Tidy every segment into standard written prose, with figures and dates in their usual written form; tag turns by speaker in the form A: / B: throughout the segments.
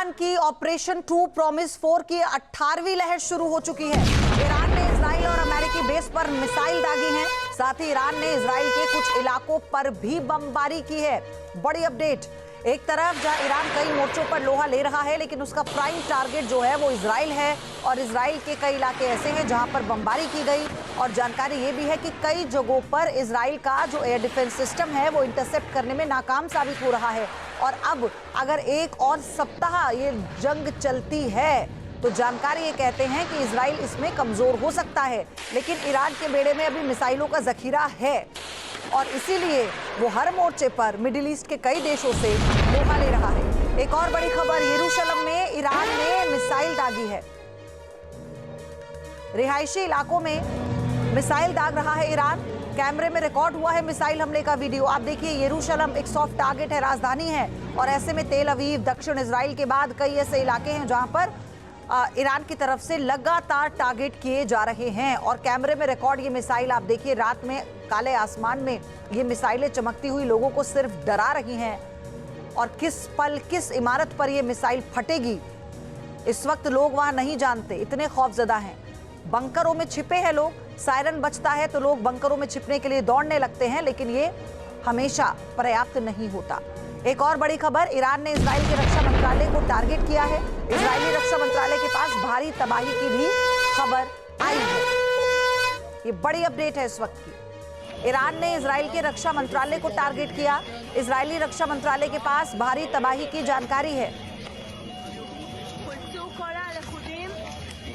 A: Iran की operation true promise 4 की 18वीं लहर शुरू हो चुकी है। ईरान ने इजराइल और अमेरिकी बेस पर मिसाइल दागी हैं। साथ ही ईरान ने इजराइल के कुछ इलाकों पर भी बमबारी की है। बड़ी अपडेट, एक तरफ जहां ईरान कई मोर्चों पर लोहा ले रहा है, लेकिन उसका प्राइम टारगेट जो है वो इजराइल है और इजराइल के कई इलाके ऐसे हैं जहां पर बमबारी की गई। और जानकारी ये भी है कि कई जगहों पर इजराइल का जो एयर डिफेंस सिस्टम है वो इंटरसेप्ट करने में नाकाम साबित हो रहा है। और अब अगर एक और सप्ताह ये जंग चलती है तो जानकारी ये कहते हैं कि इजराइल इसमें कमजोर हो सकता है, लेकिन ईरान के बेड़े में अभी मिसाइलों का जखीरा है और इसीलिए वो हर मोर्चे पर मिडिल ईस्ट के कई देशों से लोहा ले रहा है। एक और बड़ी खबर, यरूशलेम में ईरान ने मिसाइल दागी है। रिहायशी इलाकों में मिसाइल दाग रहा है ईरान। कैमरे में रिकॉर्ड हुआ है मिसाइल हमले का वीडियो। आप देखिए, यरूशलेम एक सॉफ्ट टारगेट है, राजधानी है, और ऐसे में तेल अवीव, दक्षिण इजराइल के बाद कई ऐसे इलाके हैं जहां पर ईरान की तरफ से लगातार टारगेट किए जा रहे हैं। और कैमरे में रिकॉर्ड ये मिसाइल आप देखिए, रात में काले आसमान में ये मिसाइलें चमकती हुई लोगों को सिर्फ डरा रही हैं। और किस पल किस इमारत पर ये मिसाइल फटेगी इस वक्त लोग वहां नहीं जानते, इतने खौफजदा हैं। बंकरों में छिपे हैं लोग, सायरन बजता है तो लोग बंकरों में छिपने के लिए दौड़ने लगते हैं, लेकिन ये हमेशा पर्याप्त नहीं होता। एक और बड़ी खबर, ईरान ने इजराइल के रक्षा मंत्रालय को टारगेट किया है। इजरायली रक्षा मंत्रालय के पास भारी तबाही की भी खबर आई है। ये बड़ी अपडेट है इस वक्त की। ईरान ने इजराइल के रक्षा मंत्रालय को टारगेट किया। इजरायली रक्षा मंत्रालय के पास भारी तबाही की जानकारी है।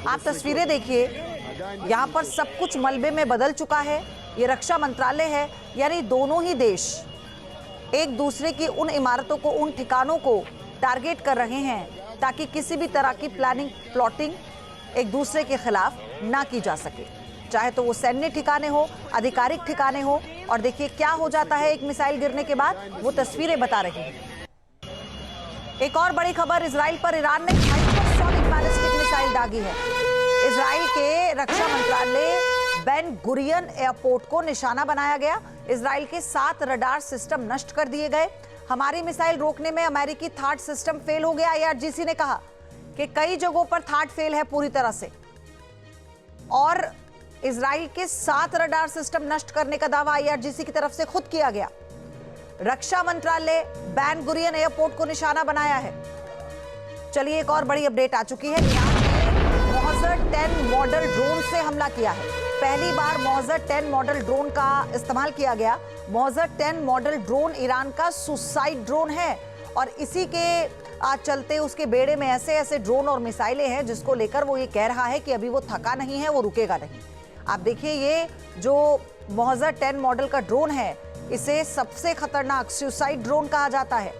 A: आप तस्वीरें देखिए, यहाँ पर सब कुछ मलबे में बदल चुका है। ये रक्षा मंत्रालय है, यानी दोनों ही देश एक दूसरे की उन इमारतों को, उन ठिकानों को टारगेट कर रहे हैं ताकि किसी भी तरह की प्लानिंग, प्लॉटिंग एक दूसरे के खिलाफ ना की जा सके, चाहे तो वो सैन्य ठिकाने हो, आधिकारिक ठिकाने हो। और देखिए क्या हो जाता है एक मिसाइल गिरने के बाद, वो तस्वीरें बता रही हैं। एक और बड़ी खबर, इजराइल पर ईरान ने हाइपरसोनिक बैलिस्टिक मिसाइल दागी है। इजराइल के रक्षा मंत्रालय बेन गुरियन एयरपोर्ट को निशाना बनाया गया। इजराइल के 7 रडार सिस्टम नष्ट कर दिए गए। हमारी मिसाइल रोकने में अमेरिकी थार्ड सिस्टम फेल हो गया। आईआरजीसी ने कहा कि कई जगहों पर थार्ड फेल है पूरी तरह से, और इजराइल के 7 रडार सिस्टम नष्ट करने का दावा आईआरजीसी की तरफ से खुद किया गया। रक्षा मंत्रालय बेन गुरियन एयरपोर्ट को निशाना बनाया है। चलिए, एक और बड़ी अपडेट आ चुकी है। ईरान ने मोहजर 10 मॉडल ड्रोन से हमला किया है। पहली बार मोहजर 10 मॉडल ड्रोन का इस्तेमाल किया गया। मोहजर 10 मॉडल ड्रोन ईरान का सुसाइड ड्रोन है और इसी के चलते उसके बेड़े में ऐसे ऐसे ड्रोन और मिसाइलें हैं जिसको लेकर वो ये कह रहा है कि अभी वो थका नहीं है, वो रुकेगा नहीं। आप देखिए, ये जो मोहजर 10 मॉडल का ड्रोन है, इसे सबसे खतरनाक सुसाइड ड्रोन कहा जाता है।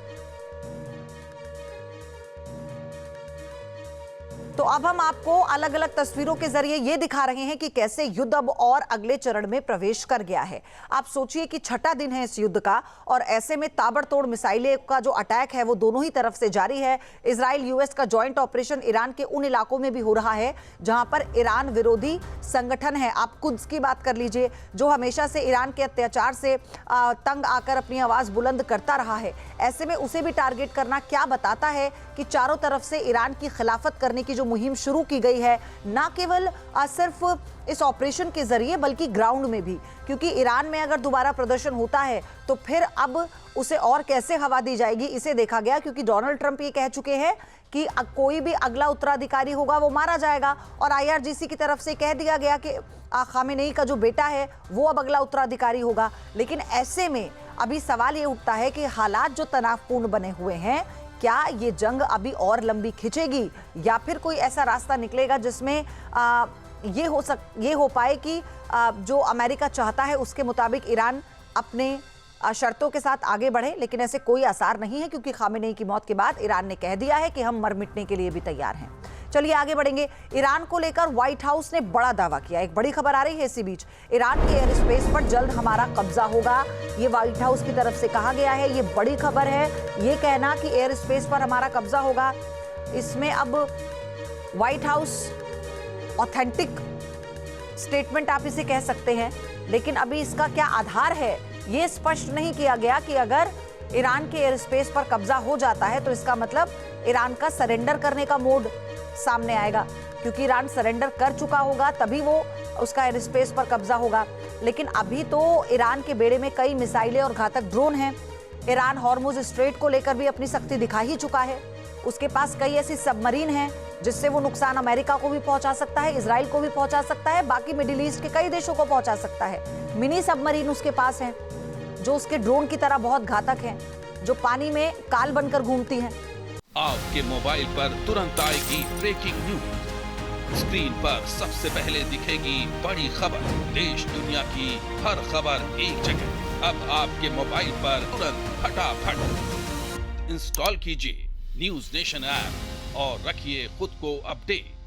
A: तो अब हम आपको अलग अलग तस्वीरों के जरिए ये दिखा रहे हैं कि कैसे युद्ध अब और अगले चरण में प्रवेश कर गया है। आप सोचिए कि 6ठा दिन है इस युद्ध का और ऐसे में ताबड़तोड़ मिसाइलें का जो अटैक है वो दोनों ही तरफ से जारी है। इजराइल यूएस का जॉइंट ऑपरेशन ईरान के उन इलाकों में भी हो रहा है जहां पर ईरान विरोधी संगठन है। आप कुद्स की बात कर लीजिए, जो हमेशा से ईरान के अत्याचार से तंग आकर अपनी आवाज बुलंद करता रहा है। ऐसे में उसे भी टारगेट करना क्या बताता है कि चारों तरफ से ईरान की खिलाफत करने की जो मुहिम शुरू की गई है, ना केवल सिर्फ इस ऑपरेशन के जरिए बल्कि ग्राउंड में भी, क्योंकि ईरान में अगर दोबारा प्रदर्शन होता है तो फिर अब उसे और कैसे हवा दी जाएगी इसे देखा गया। क्योंकि डोनाल्ड ट्रंप ये कह चुके हैं कि कोई भी अगला उत्तराधिकारी होगा वो मारा जाएगा, और आईआरजीसी की तरफ से कह दिया गया कि खामेनेई का जो बेटा है वो अब अगला उत्तराधिकारी होगा। लेकिन ऐसे में अभी सवाल ये उठता है कि हालात जो तनावपूर्ण बने हुए हैं, क्या ये जंग अभी और लंबी खिंचेगी या फिर कोई ऐसा रास्ता निकलेगा जिसमें ये हो पाए कि जो अमेरिका चाहता है उसके मुताबिक ईरान अपने शर्तों के साथ आगे बढ़े। लेकिन ऐसे कोई आसार नहीं है, क्योंकि खामेनेई की मौत के बाद ईरान ने कह दिया है कि हम मर मिटने के लिए भी तैयार हैं। चलिए आगे बढ़ेंगे। ईरान को लेकर व्हाइट हाउस ने बड़ा दावा किया। एक बड़ी खबर आ रही है इसी बीच, ईरान के एयर स्पेस पर जल्द हमारा कब्जा होगा, ये व्हाइट हाउस की तरफ से कहा गया है। ये बड़ी खबर है, ये कहना कि एयर स्पेस पर हमारा कब्जा होगा। इसमें अब व्हाइट हाउस ऑथेंटिक स्टेटमेंट आप इसे कह सकते हैं, लेकिन अभी इसका क्या आधार है ये स्पष्ट नहीं किया गया कि अगर ईरान के एयर स्पेस पर कब्जा हो जाता है तो इसका मतलब ईरान का सरेंडर करने का मोड सामने आएगा, क्योंकि ईरान सरेंडर कर चुका होगा तभी वो उसका एयर स्पेस पर कब्जा होगा। लेकिन अभी तो ईरान के बेड़े में कई मिसाइलें और घातक ड्रोन हैं। ईरान हॉर्मुज स्ट्रेट को लेकर भी अपनी शक्ति दिखा ही चुका है। उसके पास कई ऐसी सबमरीन हैं जिससे वो नुकसान अमेरिका को भी पहुंचा सकता है, इजराइल को भी पहुंचा सकता है, बाकी मिडिल ईस्ट के कई देशों को पहुंचा सकता है। मिनी सबमरीन उसके पास हैं जो उसके ड्रोन की तरह बहुत घातक हैं, जो पानी में काल बनकर घूमती हैं।
B: आपके मोबाइल पर तुरंत आएगी ब्रेकिंग न्यूज। स्क्रीन पर सबसे पहले दिखेगी बड़ी खबर। देश दुनिया की हर खबर एक जगह। अब आपके मोबाइल पर तुरंत फटाफट इंस्टॉल कीजिए न्यूज नेशन ऐप और रखिए खुद को अपडेट।